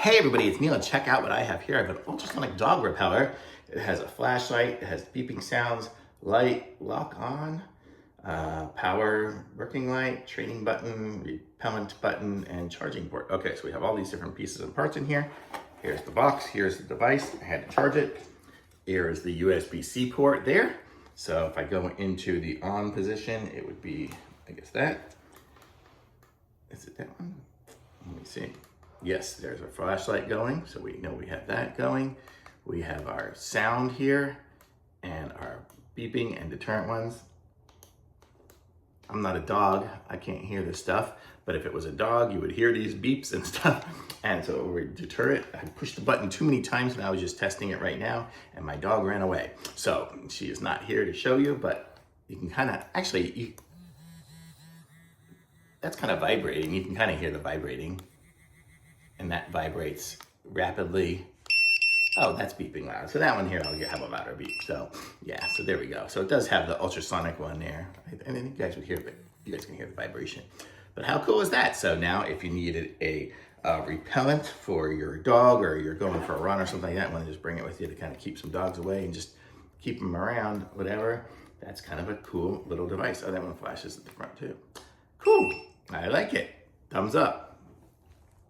Hey everybody, it's Neil, and check out what I have here. I have an ultrasonic dog repeller. It has a flashlight, it has beeping sounds, light, lock on, power, working light, training button, repellent button, and charging port. Okay, so we have all these different pieces and parts in here. Here's the box, here's the device. I had to charge it. Here is the USB-C port there. So if I go into the on position, it would be, I guess that. Is it that one? Let me see. Yes, there's a flashlight going, so we know we have that going. We have our sound here and our beeping and deterrent ones. I'm not a dog, I can't hear this stuff, but if it was a dog, you would hear these beeps and stuff. And so we deter it. I pushed the button too many times and I was just testing it right now, and my dog ran away. So she is not here to show you, but you can kind of, actually, that's kind of vibrating. You can kind of hear the vibrating. And that vibrates rapidly. Oh, that's beeping loud. So that one here, I'll have a louder beep. So yeah, so there we go. So it does have the ultrasonic one there. I think you guys would hear it, you guys can hear the vibration. But how cool is that? So now if you needed a repellent for your dog, or you're going for a run or something like that, want to just bring it with you to kind of keep some dogs away and just keep them around, whatever. That's kind of a cool little device. Oh, that one flashes at the front too. Cool, I like it. Thumbs up.